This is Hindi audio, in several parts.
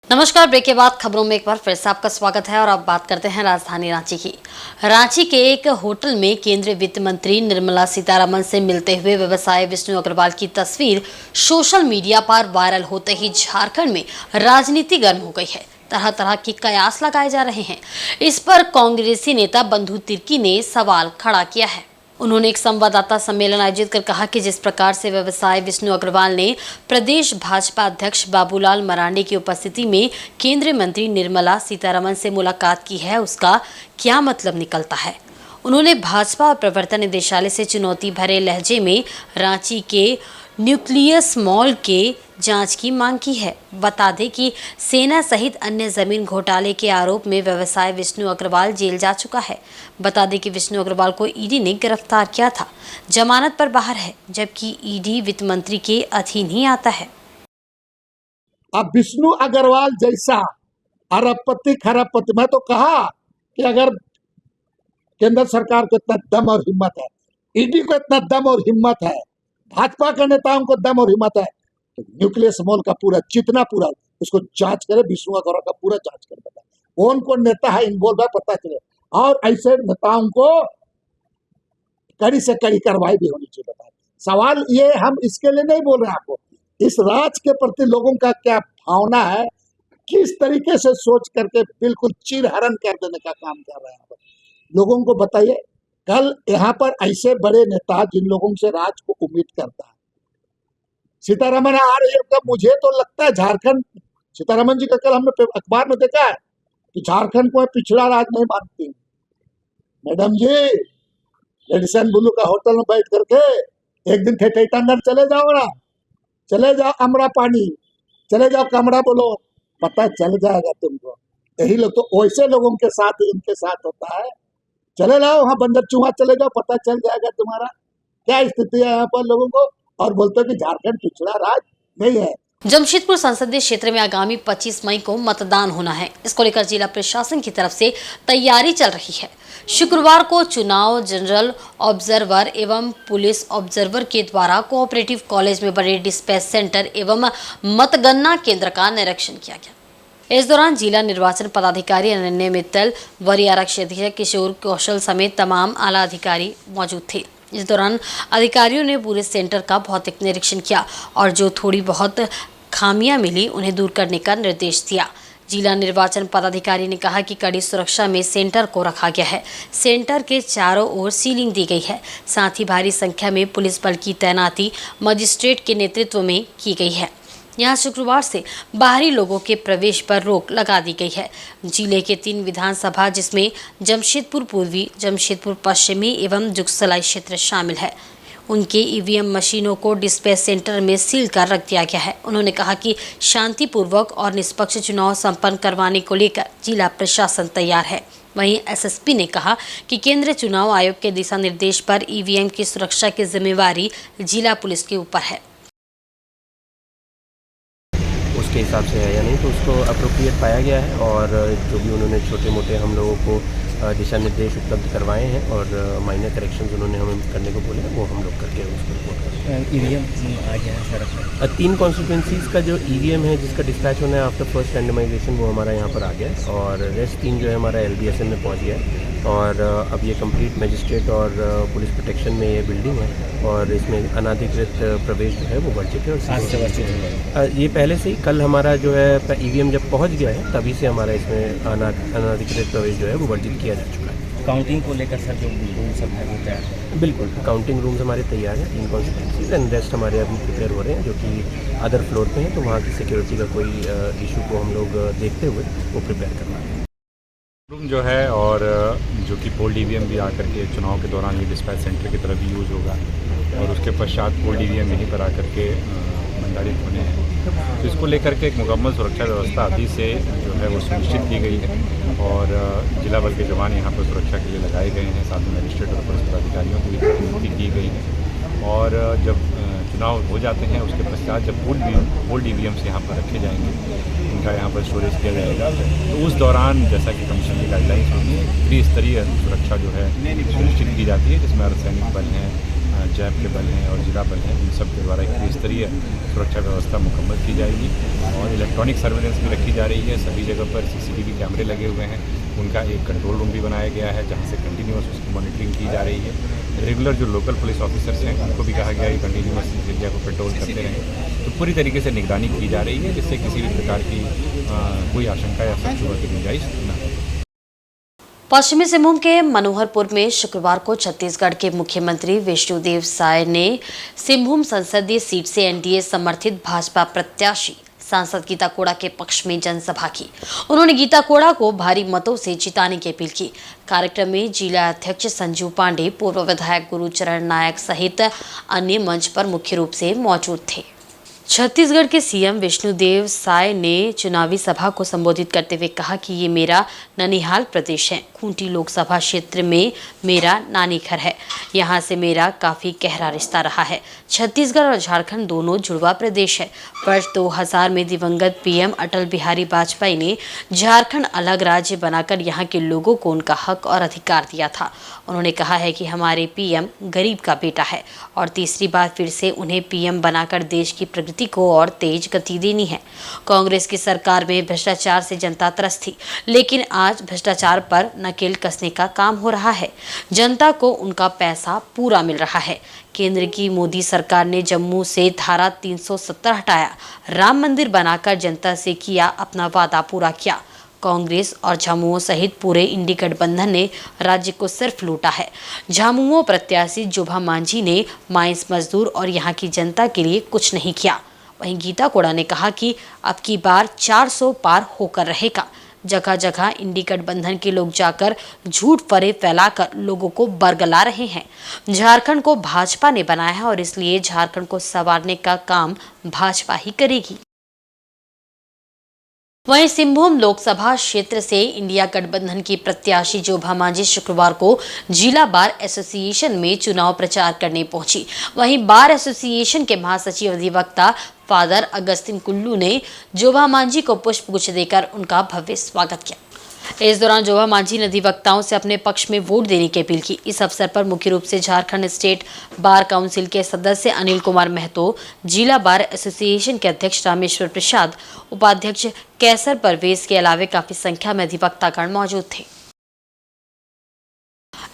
नमस्कार। ब्रेक के बाद खबरों में एक बार फिर से आपका स्वागत है और अब बात करते हैं राजधानी रांची की। रांची के एक होटल में केंद्रीय वित्त मंत्री निर्मला सीतारमण से मिलते हुए व्यवसायी विष्णु अग्रवाल की तस्वीर सोशल मीडिया पर वायरल होते ही झारखंड में राजनीति गर्म हो गई है। तरह तरह के कयास लगाए जा रहे हैं। इस पर कांग्रेसी नेता बंधु तिर्की ने सवाल खड़ा किया है। उन्होंने एक संवाददाता सम्मेलन आयोजित कर कहा कि जिस प्रकार से व्यवसायी विष्णु अग्रवाल ने प्रदेश भाजपा अध्यक्ष बाबूलाल मरांडी की उपस्थिति में केंद्रीय मंत्री निर्मला सीतारमण से मुलाकात की है, उसका क्या मतलब निकलता है। उन्होंने भाजपा और प्रवर्तन निदेशालय से चुनौती भरे लहजे में रांची के न्यूक्लियस मॉल के जांच की मांग की है। बता दें कि सेना सहित अन्य जमीन घोटाले के आरोप में व्यवसायी विष्णु अग्रवाल जेल जा चुका है। बता दें कि विष्णु अग्रवाल को ईडी ने गिरफ्तार किया था, जमानत पर बाहर है, जबकि ईडी वित्त मंत्री के अधीन ही आता है। अब विष्णु अग्रवाल जैसा अरबपति खरबपति, मैं तो कहा कि अगर केंद्र सरकार को इतना दम और हिम्मत है, ईडी को इतना दम और हिम्मत है, भाजपा के नेताओं को दम और हिम्मत है, तो न्यूक्लियस मॉल का पूरा जितना पूरा उसको जांच करे, विष्णु अग्रवाल का पूरा जांच करे, बताए कौन कौन नेता है इन्वॉल्व है पता चले, और ऐसे नेताओं को कड़ी से कड़ी कार्रवाई भी होनी चाहिए। बताए सवाल ये हम इसके लिए नहीं बोल रहे हैं आपको, इस राज के प्रति लोगों का क्या भावना है, किस तरीके से सोच करके बिल्कुल चीरहरण कर देने का काम कर रहे हैं, लोगों को बताइए। कल यहाँ पर ऐसे बड़े नेता जिन लोगों से राज को उम्मीद करता है, सीतारमण आ रही है, तो मुझे तो लगता है झारखंड, सीतारमण जी का कल हमने अखबार में देखा है कि झारखंड को पिछड़ा राज नहीं मानती। मैडम जी रेडिसन ब्लू का होटल में बैठ करके एक दिन थिएटर चले जाओ ना, चले जाओ अमरा पानी, चले जाओ कमरा बोलो, पता चल जाएगा तुमको। यही लोग तो वैसे लोगों के साथ इनके साथ होता है। चले जाओ वहाँ बंदर चूहा, चले जाओ, पता चल जाएगा तुम्हारा क्या स्थिति है यहाँ पर लोगों को, और बोलते हो कि झारखंड पिछड़ा राज नहीं है। जमशेदपुर संसदीय क्षेत्र में आगामी 25 मई को मतदान होना है। इसको लेकर जिला प्रशासन की तरफ से तैयारी चल रही है। शुक्रवार को चुनाव जनरल ऑब्जर्वर एवं पुलिस ऑब्जर्वर के द्वारा कोऑपरेटिव कॉलेज में बने डिस्पैच सेंटर एवं मतगणना केंद्र का निरीक्षण किया गया। इस दौरान जिला निर्वाचन पदाधिकारी अनन्या मित्तल, वरीय आरक्षी अधीक्षक किशोर कौशल समेत तमाम आला अधिकारी मौजूद थे। इस दौरान अधिकारियों ने पूरे सेंटर का भौतिक निरीक्षण किया और जो थोड़ी बहुत खामियां मिली उन्हें दूर करने का निर्देश दिया। जिला निर्वाचन पदाधिकारी ने कहा कि कड़ी सुरक्षा में सेंटर को रखा गया है। सेंटर के चारों ओर सीलिंग दी गई है, साथ ही भारी संख्या में पुलिस बल की तैनाती मजिस्ट्रेट के नेतृत्व में की गई है। यहाँ शुक्रवार से बाहरी लोगों के प्रवेश पर रोक लगा दी गई है। जिले के 3 विधानसभा जिसमें जमशेदपुर पूर्वी, जमशेदपुर पश्चिमी एवं जुगसलाई क्षेत्र शामिल है, उनके ईवीएम मशीनों को डिस्पैच सेंटर में सील कर रख दिया गया है। उन्होंने कहा कि शांतिपूर्वक और निष्पक्ष चुनाव संपन्न करवाने को लेकर जिला प्रशासन तैयार है। वहीं एसएसपी ने कहा कि केंद्रीय चुनाव आयोग के दिशा निर्देश पर ईवीएम की सुरक्षा की जिम्मेवारी जिला पुलिस के ऊपर है। उसके हिसाब से है या नहीं, तो उसको अप्रोप्रिएट पाया गया है और जो भी उन्होंने छोटे मोटे हम लोगों को दिशा निर्देश उपलब्ध करवाए हैं और माइनर करेक्शंस उन्होंने हमें करने को बोले हैं, वो हम लोग करके उसको रिपोर्ट करेंगे। ईवीएम आ गया है सर, 3 कॉन्स्टिट्यूंसीज़ का जो ईवीएम है जिसका डिस्पैच होना है आफ्टर फर्स्ट रैंडमाइजेशन, वो हमारा यहाँ पर आ गया है और रेस्ट 3 जो है हमारा LBSM में पहुँच गया है और अब ये कंप्लीट मजिस्ट्रेट और पुलिस प्रोटेक्शन में ये बिल्डिंग है और इसमें अनाधिकृत प्रवेश जो है वो वर्जित है। और ये पहले से ही कल हमारा जो है ईवीएम जब पहुँच गया है तभी से हमारा इसमें अनाधिकृत प्रवेश जो है वो वर्जित किया जा चुका है। काउंटिंग को लेकर सर जो रूम सब है वो तैयार है? बिल्कुल, काउंटिंग रूम्स हमारे तैयार हैं 3 कॉन्स्टिट्यूंसीज एंड रेस्ट हमारे अभी प्रिपेयर हो रहे हैं, जो कि अदर फ्लोर पे हैं, तो वहाँ की सिक्योरिटी का कोई इशू को हम लोग देखते हुए वो प्रिपेयर करवा रहे हैं। रूम जो है और जो कि पोल ईवीएम भी आकर के चुनाव के दौरान ये डिस्पैच सेंटर की तरफ ही यूज़ होगा और उसके पश्चात पोल ईवीएम यहीं पर आकर के मंडारित होने हैं। तो इसको लेकर के एक मुकम्मल सुरक्षा व्यवस्था अभी से जो है वो सुनिश्चित की गई है और जिला बल के जवान यहाँ पर सुरक्षा के लिए लगाए गए हैं, साथ में मजिस्ट्रेट और पुलिस पदाधिकारियों की भी नियुक्ति की गई है और जब चुनाव हो जाते हैं उसके पश्चात जब पोल ईवीएम्स यहाँ पर रखे जाएंगे, इनका यहाँ पर स्टोरेज किया जाएगा, तो उस दौरान जैसा कि कमीशन की गाइडलाइंस होगी, त्रिस्तरीय सुरक्षा जो है सुनिश्चित की जाती है, जिसमें अर्धसैनिक बल हैं, पंचायत के बल हैं और जिला बल हैं, इन सब के द्वारा एक त्रिस्तरीय सुरक्षा व्यवस्था मुकम्मल की जाएगी और इलेक्ट्रॉनिक सर्वेलेंस भी रखी जा रही है। सभी जगह पर CCTV कैमरे लगे हुए हैं, उनका एक कंट्रोल रूम भी बनाया गया है जहाँ से कंटिन्यूस उसकी मॉनिटरिंग की जा रही है। रेगुलर जो लोकल पुलिस ऑफिसर्स हैं उनको भी कहा गया है कि कंटिन्यूस इस एरिया को पेट्रोल करते रहें। तो पूरी तरीके से निगरानी की जा रही है जिससे किसी भी प्रकार की कोई आशंका या शक की गुंजाइश न हो। पश्चिमी सिंहभूम के मनोहरपुर में शुक्रवार को छत्तीसगढ़ के मुख्यमंत्री विष्णुदेव साय ने सिंहभूम संसदीय सीट से एनडीए समर्थित भाजपा प्रत्याशी सांसद गीता कोड़ा के पक्ष में जनसभा की। उन्होंने गीता कोड़ा को भारी मतों से जिताने की अपील की। कार्यक्रम में जिला अध्यक्ष संजू पांडे, पूर्व विधायक गुरुचरण नायक सहित अन्य मंच पर मुख्य रूप से मौजूद थे। छत्तीसगढ़ के सीएम विष्णुदेव साय ने चुनावी सभा को संबोधित करते हुए कहा कि ये मेरा ननिहाल प्रदेश है। खूंटी लोकसभा क्षेत्र में मेरा नानी घर है। यहाँ से मेरा काफी गहरा रिश्ता रहा है। छत्तीसगढ़ और झारखंड दोनों जुड़वा प्रदेश है। वर्ष 2000 में दिवंगत पीएम अटल बिहारी वाजपेयी ने झारखंड अलग राज्य बनाकर यहाँ के लोगों को उनका हक और अधिकार दिया था। उन्होंने कहा है कि हमारे पीएम गरीब का बेटा है और तीसरी बार फिर से उन्हें पीएम बनाकर देश की प्रगति को और तेज गति देनी है। कांग्रेस की सरकार में भ्रष्टाचार से जनता त्रस्त थी, लेकिन आज भ्रष्टाचार पर नकेल कसने का काम हो रहा है। जनता को उनका पैसा पूरा मिल रहा है। केंद्र की मोदी सरकार ने जम्मू से धारा 370 हटाया, राम मंदिर बनाकर जनता से किया अपना वादा पूरा किया। कांग्रेस और झामुमो सहित पूरे इंडी गठबंधन ने राज्य को सिर्फ लूटा है। झामुमो प्रत्याशी जोभा मांझी ने माइंस मजदूर और यहाँ की जनता के लिए कुछ नहीं किया। वहीं गीता कोड़ा ने कहा कि अब की बार 400 पार होकर रहेगा। जगह जगह इंडी गठबंधन के लोग जाकर झूठ फरेब फैलाकर लोगों को बरगला रहे हैं। झारखंड को भाजपा ने बनाया है और इसलिए झारखंड को संवारने का काम भाजपा ही करेगी। वहीं सिंहभूम लोकसभा क्षेत्र से इंडिया गठबंधन की प्रत्याशी जोभा मांझी शुक्रवार को जिला बार एसोसिएशन में चुनाव प्रचार करने पहुंची। वहीं बार एसोसिएशन के महासचिव अधिवक्ता फादर अगस्तिन कुल्लू ने जोभा मांझी को पुष्पगुच्छ देकर उनका भव्य स्वागत किया। इस दौरान जोभा मांझी ने अधिवक्ताओं से अपने पक्ष में वोट देने की अपील की। इस अवसर पर मुख्य रूप से झारखंड स्टेट बार काउंसिल के सदस्य अनिल कुमार महतो, जिला बार एसोसिएशन के अध्यक्ष रामेश्वर प्रसाद, उपाध्यक्ष कैसर परवेज के अलावे काफी संख्या में अधिवक्तागण मौजूद थे।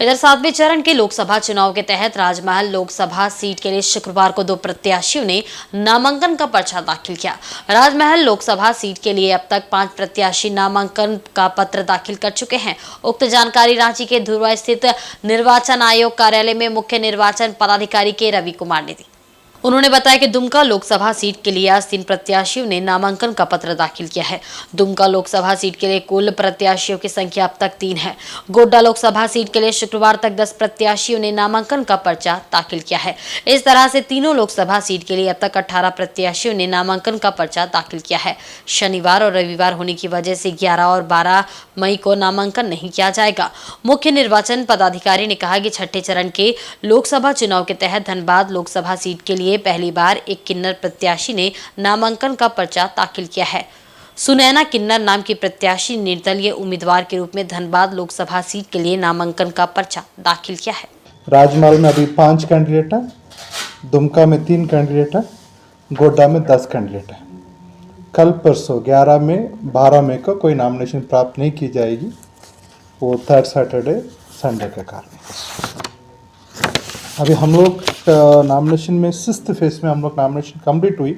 इधर 7वें चरण के लोकसभा चुनाव के तहत राजमहल लोकसभा सीट के लिए शुक्रवार को 2 प्रत्याशियों ने नामांकन का पर्चा दाखिल किया। राजमहल लोकसभा सीट के लिए अब तक 5 प्रत्याशी नामांकन का पत्र दाखिल कर चुके हैं। उक्त जानकारी रांची के धुर्वा स्थित निर्वाचन आयोग कार्यालय में मुख्य निर्वाचन पदाधिकारी के रवि कुमार ने दी। उन्होंने बताया कि दुमका लोकसभा सीट के लिए आज 3 प्रत्याशियों ने नामांकन का पत्र दाखिल किया है। दुमका लोकसभा सीट के लिए कुल प्रत्याशियों की संख्या अब तक 3 है। गोड्डा लोकसभा सीट के लिए शुक्रवार तक 10 प्रत्याशियों ने नामांकन का पर्चा दाखिल किया है। इस तरह से तीनों लोकसभा सीट के लिए अब तक 18 प्रत्याशियों ने नामांकन का पर्चा दाखिल किया है। शनिवार और रविवार होने की वजह से 11 और 12 मई को नामांकन नहीं किया जाएगा। मुख्य निर्वाचन पदाधिकारी ने कहा कि 6ठे चरण के लोकसभा चुनाव के तहत धनबाद लोकसभा सीट के लिए पहली बार एक किन्नर प्रत्याशी ने नामांकन का पर्चा दाखिल किया है। सुनैना किन्नर नाम की प्रत्याशी निर्दलीय उम्मीदवार के रूप में धनबाद लोकसभा सीट के लिए नामांकन का पर्चा दाखिल किया है। राजमहल में अभी 5 कैंडिडेट है, दुमका में 3 कैंडिडेट है, गोड्डा में 10 कैंडिडेट है। कल परसों 11 में 12 मई को कोई नॉमिनेशन प्राप्त नहीं की जाएगी, वो 3rd सैटरडे संडे के कारण। अभी हम लोग नॉमिनेशन में 6th फेज में हम लोग नॉमिनेशन कंप्लीट हुई।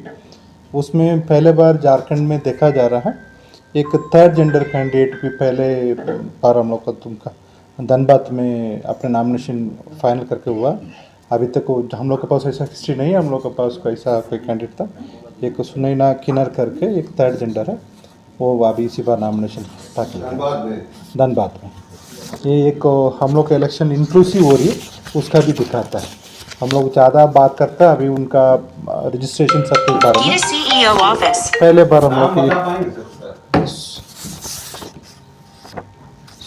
उसमें पहले बार झारखंड में देखा जा रहा है एक 3rd जेंडर कैंडिडेट भी पहले बार हम लोग को दुमका धनबाद में अपने नॉमिनेशन फाइनल करके हुआ। अभी तक हम लोग के पास ऐसा हिस्ट्री नहीं है, हम लोग के पास कोई ऐसा कोई कैंडिडेट था। एक सुनैना किन्नर करके एक 3rd जेंडर है, वो अभी इसी बार नॉमिनेशन दाखिल धनबाद में। ये एक हम लोग का इलेक्शन इंक्लूसिव हो रही है, उसका भी दिखाता है। हम लोग ज़्यादा बात करते हैं अभी उनका रजिस्ट्रेशन सब के बारे में। पहले बार हम लोग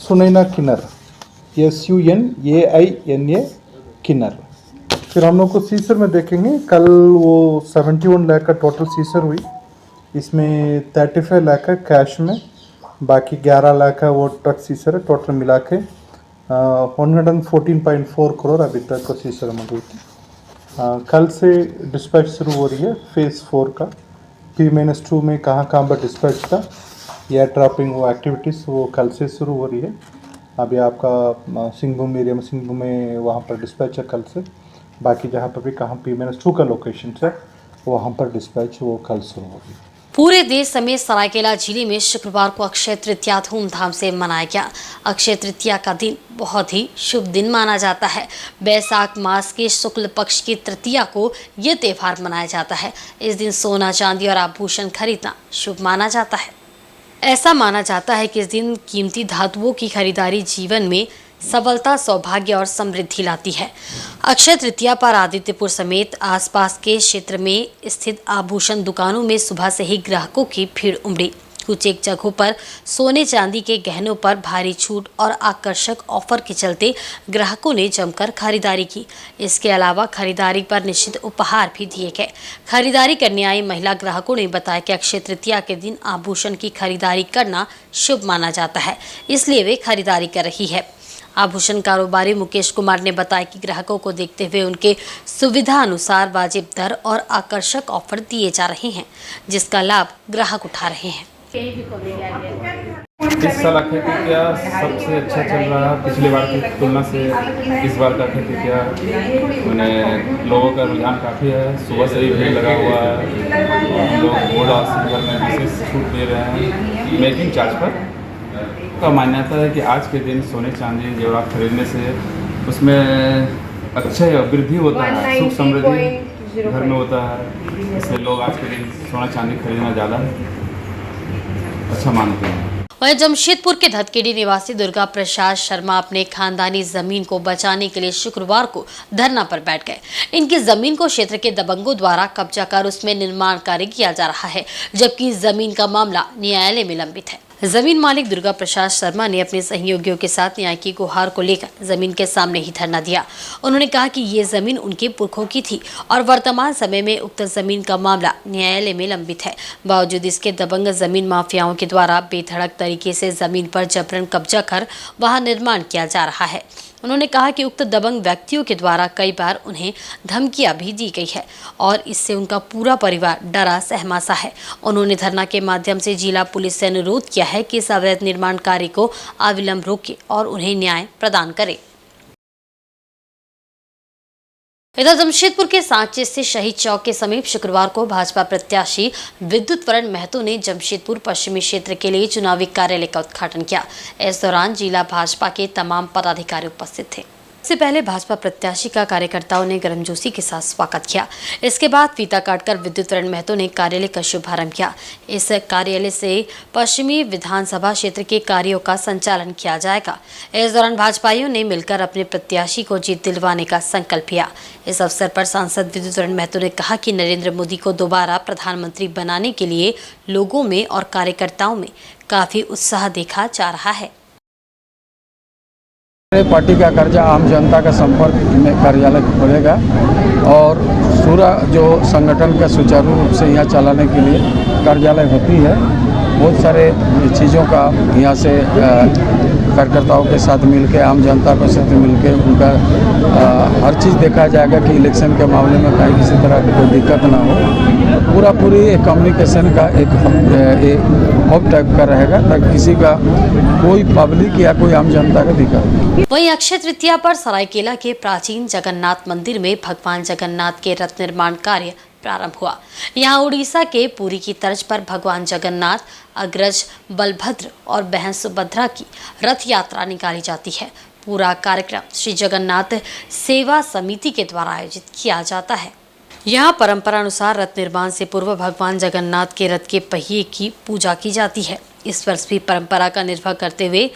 सुनैना किन्नर SUNAINA किन्नर। फिर हम लोग को सीसर में देखेंगे, कल वो 71 लाख का टोटल सीसर हुई। इसमें 35 लाख का कैश में, बाकी 11 लाख का वो ट्रक सीसर है। टोटल मिला के 114.4 करोड़ अभी तक को सीसर अमाउंट हुई थी। कल से डिस्पैच शुरू हो रही है फेज़ 4 का। P-2 में कहाँ कहाँ पर डिस्पैच था, एयर ट्रैपिंग वो एक्टिविटीज़ वो कल से शुरू हो रही है। अभी आपका सिंहभूम एरिया में सिंहभूम में वहाँ पर डिस्पैच है कल से। बाकी जहाँ पर भी कहाँ P-2 का लोकेशन है वहाँ पर डिस्पैच वो कल शुरू होगी। पूरे देश समेत सरायकेला जिले में शुक्रवार को अक्षय तृतीया धूमधाम से मनाया गया। अक्षय तृतीया का दिन बहुत ही शुभ दिन माना जाता है। बैसाख मास के शुक्ल पक्ष की तृतीया को यह त्योहार मनाया जाता है। इस दिन सोना चांदी और आभूषण खरीदना शुभ माना जाता है। ऐसा माना जाता है कि इस दिन कीमती धातुओं की खरीदारी जीवन में सबलता, सौभाग्य और समृद्धि लाती है। अक्षय तृतीया पर आदित्यपुर समेत आसपास के क्षेत्र में स्थित आभूषण दुकानों में सुबह से ही ग्राहकों की भीड़ उमड़ी। कुछ एक जगहों पर सोने चांदी के गहनों पर भारी छूट और आकर्षक ऑफर के चलते ग्राहकों ने जमकर खरीदारी की। इसके अलावा खरीदारी पर निश्चित उपहार भी दिए गए। खरीदारी करने आई महिला ग्राहकों ने बताया कि अक्षय तृतीया के दिन आभूषण की खरीदारी करना शुभ माना जाता है, इसलिए वे खरीदारी कर रही है। आभूषण कारोबारी मुकेश कुमार ने बताया कि ग्राहकों को देखते हुए उनके सुविधा अनुसार वाजिब दर और आकर्षक ऑफर दिए जा रहे हैं, जिसका लाभ ग्राहक उठा रहे हैं। इस साल अक्षय तृतीया सबसे अच्छा चल रहा है पिछली बार की तुलना से। इस बार का अक्षय तृतीया मैंने लोगों का रुझान काफ़ी है। सुबह से ही भीड़ लगा हुआ है। लोग गोल्ड और सिल्वर में विशेष छूट दे रहे हैं मेकिंग चार्ज पर। का मान्यता है कि आज के दिन सोने चांदी जेवरात खरीदने से उसमें अक्षय वृद्धि होता है, सुख समृद्धि घर में होता है। इसलिए लोग आज के दिन सोना चांदी खरीदना ज़्यादा अच्छा मानते हैं। वहीं जमशेदपुर के धतकेडी निवासी दुर्गा प्रसाद शर्मा अपने खानदानी जमीन को बचाने के लिए शुक्रवार को धरना पर बैठ गए। इनकी जमीन को क्षेत्र के दबंगों द्वारा कब्जा कर उसमें निर्माण कार्य किया जा रहा है, जबकि जमीन का मामला न्यायालय में लंबित है। जमीन मालिक दुर्गा प्रसाद शर्मा ने अपने सहयोगियों के साथ न्याय की गुहार को लेकर जमीन के सामने ही धरना दिया। उन्होंने कहा कि ये जमीन उनके पुरखों की थी और वर्तमान समय में उक्त जमीन का मामला न्यायालय में लंबित है। बावजूद इसके दबंग जमीन माफियाओं के द्वारा बेधड़क तरीके से जमीन पर जबरन कब्जा कर वहां निर्माण किया जा रहा है। उन्होंने कहा कि उक्त दबंग व्यक्तियों के द्वारा कई बार उन्हें धमकियां भी दी गई है और इससे उनका पूरा परिवार डरा सहमा सा है। उन्होंने धरना के माध्यम से जिला पुलिस से अनुरोध किया है कि इस अवैध निर्माण कार्य को अविलंब रोके और उन्हें न्याय प्रदान करे। इधर जमशेदपुर के सांचे स्थित शहीद चौक के समीप शुक्रवार को भाजपा प्रत्याशी विद्युत वरण महतो ने जमशेदपुर पश्चिमी क्षेत्र के लिए चुनावी कार्यालय का उद्घाटन किया। इस दौरान जिला भाजपा के तमाम पदाधिकारी उपस्थित थे। इससे पहले भाजपा प्रत्याशी का कार्यकर्ताओं ने गर्मजोशी के साथ स्वागत किया। इसके बाद फीता काटकर विद्युत वरण महतो ने कार्यालय का शुभारंभ किया। इस कार्यालय से पश्चिमी विधानसभा क्षेत्र के कार्यों का संचालन किया जाएगा। इस दौरान भाजपाइयों ने मिलकर अपने प्रत्याशी को जीत दिलवाने का संकल्प लिया। इस अवसर पर सांसद विद्युत वरण महतो ने कहा कि नरेंद्र मोदी को दोबारा प्रधानमंत्री बनाने के लिए लोगों में और कार्यकर्ताओं में काफी उत्साह देखा जा रहा है। पार्टी का कर्जा आम जनता का संपर्क में कार्यालय खोलेगा और पूरा जो संगठन का सुचारू रूप से यहाँ चलाने के लिए कार्यालय होती है। बहुत सारे चीज़ों का यहाँ से कार्यकर्ताओं के साथ मिलकर आम जनता के साथ मिलकर उनका हर चीज़ देखा जाएगा कि इलेक्शन के मामले में कहीं किसी तरह की कोई दिक्कत ना हो। पूरी एक कम्युनिकेशन का एक हब टाइप का रहेगा ताकि किसी का कोई पब्लिक या कोई आम जनता का दिक्कत नहीं। वहीं अक्षय तृतीया पर सरायकेला के प्राचीन जगन्नाथ मंदिर में भगवान जगन्नाथ के रथ निर्माण कार्य प्रारंभ हुआ। यहाँ उड़ीसा के पुरी की तर्ज पर भगवान जगन्नाथ, अग्रज बलभद्र और बहन सुभद्रा की रथ यात्रा निकाली जाती है। पूरा कार्यक्रम श्री जगन्नाथ सेवा समिति के द्वारा आयोजित किया जाता है। यहाँ परंपरा अनुसार रथ निर्माण से पूर्व भगवान जगन्नाथ के रथ के पहिए की पूजा की जाती है। इस वर्ष भी परंपरा का निर्वाह करते हुए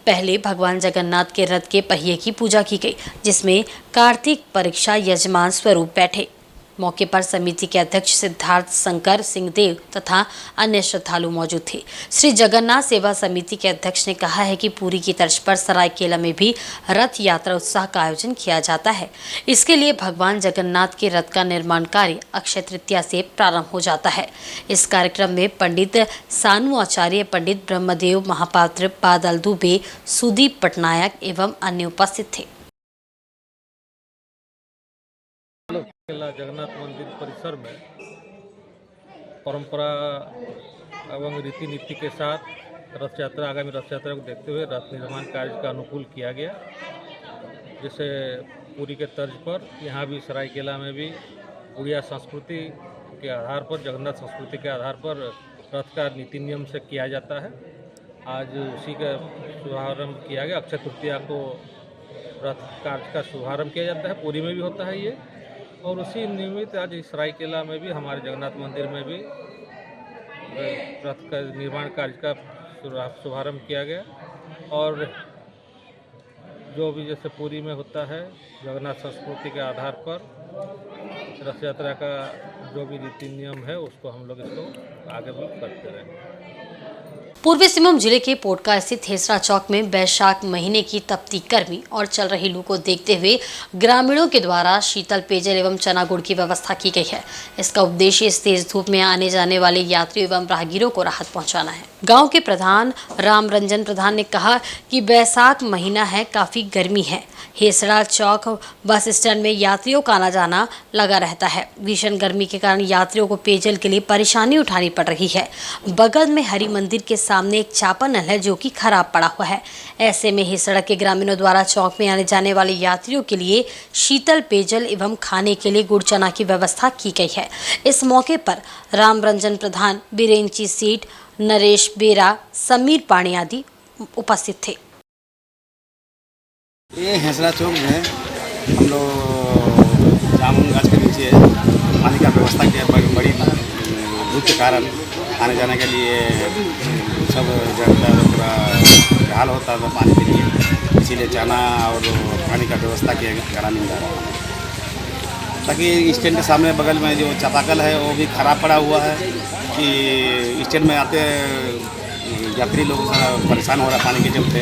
पहले भगवान जगन्नाथ के रथ के पहिए की पूजा की गई, जिसमें कार्तिक परीक्षा यजमान स्वरूप बैठे। मौके पर समिति के अध्यक्ष सिद्धार्थ शंकर सिंहदेव तथा अन्य श्रद्धालु मौजूद थे। श्री जगन्नाथ सेवा समिति के अध्यक्ष ने कहा है कि पुरी की तर्ज पर सरायकेला में भी रथ यात्रा उत्साह का आयोजन किया जाता है। इसके लिए भगवान जगन्नाथ के रथ का निर्माण कार्य अक्षय तृतीया से प्रारंभ हो जाता है। इस कार्यक्रम में पंडित सानू आचार्य, पंडित ब्रह्मदेव महापात्र, बादल दुबे, सुदीप पटनायक एवं अन्य उपस्थित थे। जगन्नाथ मंदिर परिसर में परंपरा एवं रीति नीति के साथ रथ यात्रा, आगामी रथ यात्रा को देखते हुए रथ निर्माण कार्य का अनुकूल किया गया। जैसे पुरी के तर्ज पर यहाँ भी सरायकेला में भी उड़िया संस्कृति के आधार पर, जगन्नाथ संस्कृति के आधार पर रथ का नीति नियम से किया जाता है। आज उसी का शुभारंभ किया गया। अक्षय तृतीया को रथ कार्य का शुभारंभ किया जाता है। पुरी में भी होता है ये, और उसी निमित्त आज सरायकेला में भी, हमारे जगन्नाथ मंदिर में भी रथ का निर्माण कार्य का शुभारंभ किया गया। और जो भी जैसे पुरी में होता है, जगन्नाथ संस्कृति के आधार पर रथ यात्रा का जो भी रीति नियम है उसको हम लोग इसको आगे भी करते रहेंगे। पूर्वी सिंहभूम जिले के पोटका स्थित हेसरा चौक में बैशाख महीने की तपती गर्मी और चल रही लू को देखते हुए ग्रामीणों के द्वारा शीतल पेयजल एवं चना गुड़ की व्यवस्था की गई है। इसका उद्देश्य इस तेज धूप में आने जाने वाले यात्रियों एवं राहगीरों को राहत पहुंचाना है। गांव के प्रधान राम रंजन प्रधान ने कहा कि बैसाख महीना है, काफी गर्मी है। हेसरा चौक बस स्टैंड में यात्रियों का आना जाना लगा रहता है। भीषण गर्मी के कारण यात्रियों को पेयजल के लिए परेशानी उठानी पड़ रही है। बगल में हरि मंदिर के सामने एक चापानल है जो कि खराब पड़ा हुआ है। ऐसे में हेसरा के ग्रामीणों द्वारा चौक में आने जाने वाले यात्रियों के लिए शीतल पेयजल एवं खाने के लिए गुड़ चना की व्यवस्था की गई है। इस मौके पर राम रंजन प्रधान, बीरेंची सीट, नरेश बेरा, समीर पाणी आदि उपस्थित थे। ये हेसरा चौक में हम लोग जामुन गाछ के नीचे पानी का व्यवस्था किया। बड़ी धूप के कारण आने जाने के लिए सब जगह पूरा हाल होता था पानी के लिए, इसीलिए चना और पानी का व्यवस्था किया ग्रामीण द्वारा, ताकि स्टैंड के सामने बगल में जो चापाकल है वो भी खराब पड़ा हुआ है कि स्टैंड में आते यात्री लोग परेशान हो रहा है पानी के चलते।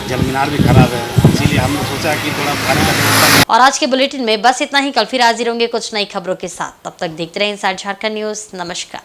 जल मीनार भी खराब है, इसीलिए हमने सोचा कि थोड़ा पानी का व्यवस्था। और आज के बुलेटिन में बस इतना ही। कल फिर हाजिर होंगे कुछ नई खबरों के साथ। तब तक देखते रहें इनसाइड झारखंड न्यूज़। नमस्कार।